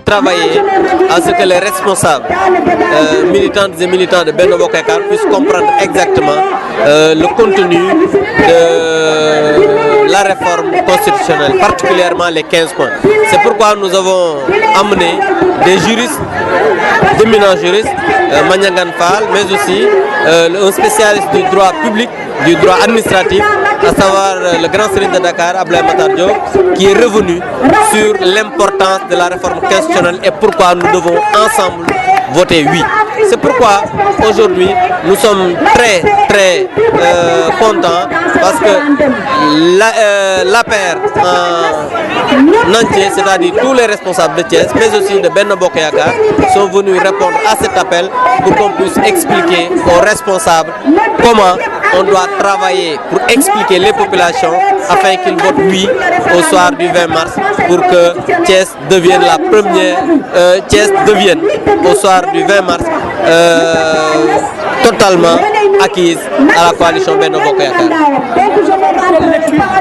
travailler à ce que les responsables militantes et militants de Benno Bokk Yakaar puissent comprendre exactement le contenu de la réforme constitutionnelle, particulièrement les 15 points. C'est pourquoi nous avons amené des juristes, d'éminents juristes, Manyangan Fall, mais aussi un spécialiste du droit public, du droit administratif, à savoir le grand Serigne de Dakar, Abdoulaye Matar Diop, qui est revenu sur l'importance de la réforme constitutionnelle et pourquoi nous devons ensemble voter oui. C'est pourquoi aujourd'hui nous sommes très contents parce que l'APR en entier, c'est-à-dire tous les responsables de Thiès, mais aussi de Benno Bokk Yakaar, sont venus répondre à cet appel pour qu'on puisse expliquer aux responsables comment on doit travailler pour expliquer les populations afin qu'ils votent oui au soir du 20 mars pour que Thiès devienne la première, Thiès devienne au soir du 20 mars totalement acquise à la coalition Benno Bokk Yakaar.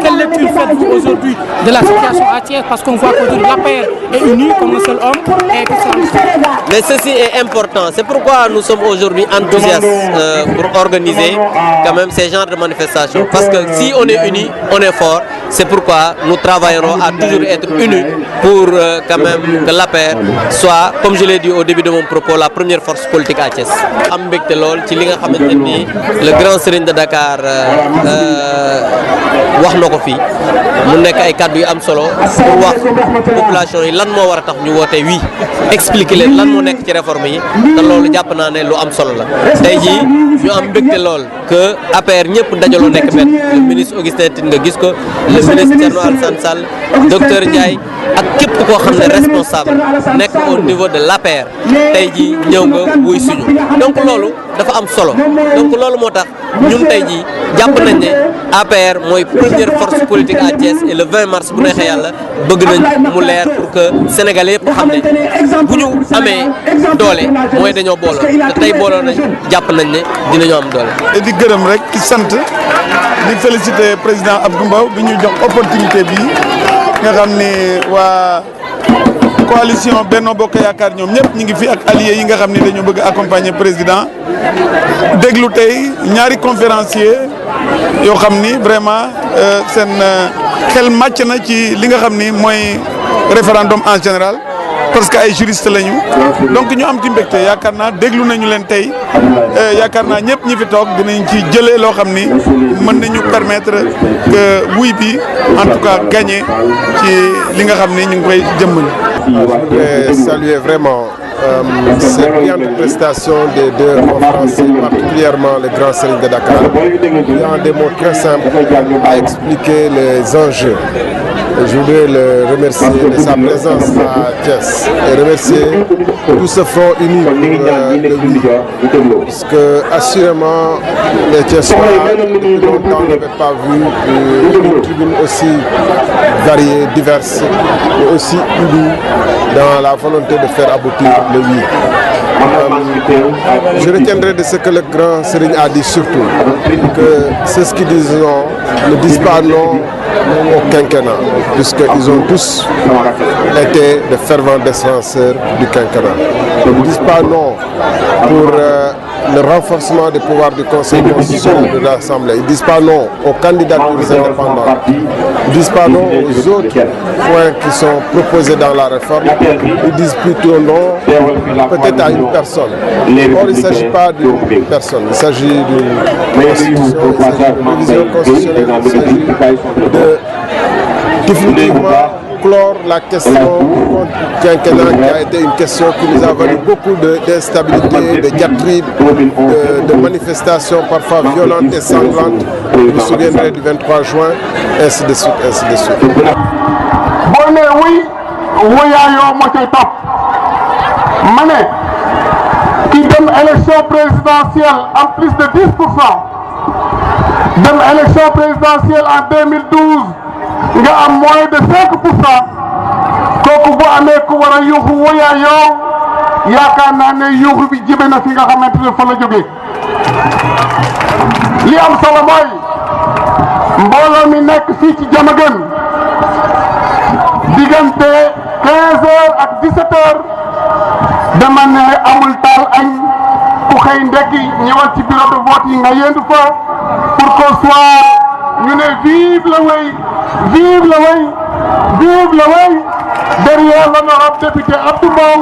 Quelle lecture faites-vous aujourd'hui de la situation à Thiès, parce qu'on voit qu'aujourd'hui l'APR est unie comme un seul homme et que mais ceci est important, c'est pourquoi nous sommes aujourd'hui enthousiastes pour organiser quand même ces genres de manifestations, parce que si on est unis, on est fort. C'est pourquoi nous travaillerons à toujours être unis pour quand même que l'APR soit, comme je l'ai dit au début de mon propos, la première force politique à Thiès. am mbégte lool ci li nga xamante ni le grand Serigne de Dakar wax na ko fii mu nekk ay kàddu yu am solo pour wax population yi lan moo war a tax ñu woote oui expliquer leen lan moo nekk ci réforme yi te loolu jàpp naa ne lu am solo la tey jii ñu am mbégte lool que APR ñëpp dajaloo nekk benn le ministre Augustin Tine nga gis ko le ministre Thierno Alassane Sall docteur Ndiaye ak képp koo xam ne responsable nekk au niveau de l'APR tey jii ñëw nga wuy suñu donc loolu dafa am solo donc loolu moo tax ñun tey jii jàpp nañ ne APR mooy première force politique à Thiès et le 20 mars bu neexee yàlla bëgg nañ mu leer pour que Sénégalais yëpp xam ne bu ñu amee doole mooy dañoo booloo te tey booloo nañ jàpp nañ ne dinañoo am doole. di gërëm rek di sant di féliciter président Abdou Mbow bi ñu jox opportunité bi nga xam ne waa coalition Benno Bokk Yakaar ñoom ñëpp ñu ngi fi ak alliés yi nga xam ne dañoo bëgg accompagner président déglu tey ñaari conférencier yoo xam ni vraiment seen xel màcc na ci li nga xam ni mooy référendum en général parce que ay juristes lañu donc ñu am ci mbégte yaakaar naa déglu nañu leen tey yaakaar naa ñëpp ñi fi toog dinañ ci jëlee loo xam ni mën nañu permettre que wuy bi en tout cas gagner ci li nga xam ni ñu ngi koy jëmmal. Je voudrais saluer vraiment cette brillante prestation des deux conférenciers, particulièrement le grand Serigne de Dakar, qui a des mots très simples à expliquer les enjeux. Je voudrais le remercier de sa présence à Thiès et remercier tout ce front uni pour le oui, parce que assurément les Thiessois depuis longtemps n'avaient pas vu une tribune aussi variée, diverse, mais aussi unie dans la volonté de faire aboutir le oui. Je retiendrai de ce que le grand Serigne a dit surtout, que ceux qui disent non ne disent pas non au quinquennat, puisqu'ils ont tous été de fervents défenseurs du quinquennat. Ils ne disent pas non pour le renforcement des pouvoirs du Conseil constitutionnel de l'Assemblée. Ils ne disent pas non aux candidatures indépendantes. Ils ne disent pas non aux autres points qui sont proposés dans la réforme. Ils disent plutôt non peut-être à une personne. Or, il ne s'agit pas d'une personne. Il s'agit d'une constitution, il s'agit d'une révision constitutionnelle, il s'agit de définitivement clore la question du quinquennat qui a été une question qui nous a valu beaucoup d'instabilité, de diatribes, de manifestations parfois violentes et sanglantes. Vous vous souviendrez du 23 juin, ainsi de suite, ainsi de suite. Bon, oui, qui donne élection présidentielle en plus de 10%, donne élection présidentielle en 2012, il y a moins de 5%, kooku bu amee ku war a yuuxu woyaa yow yaakaar naa ne yuuxu bi jëme na fi nga xamante ne fa la jógee li am solo mooy mbooloo mi nekk fii ci Diamaguène diggante 15 16h ak 17h dama ne amul taal añ ku xëy ndekki ñëwal ci bureau de vote yi nga yendu fa pour qu'au soir ñu ne vive le Weye, vive le Weye, vive le Weye derrière l'honorable député Abdou Mbow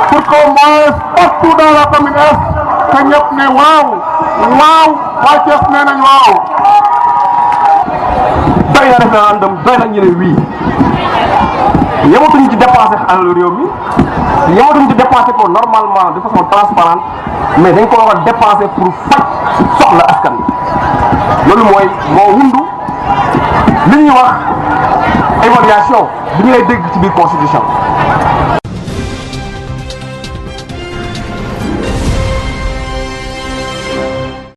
pour qu'au moins partout dans la commune est que ñëpp ne waaw waaw waa Thiès nee nañ waaw. doy na référendum doy na ñu ne wii yamatuñu ci dépensé alalu réew mi yamatuñu ci dépensé ko normalement de façon transparente mais dañ ko war a dépensé pour faj soxla askan wi loolu mooy moo wundu li ñuy wax évaluation bi ñu lay dégg ci biir constitution.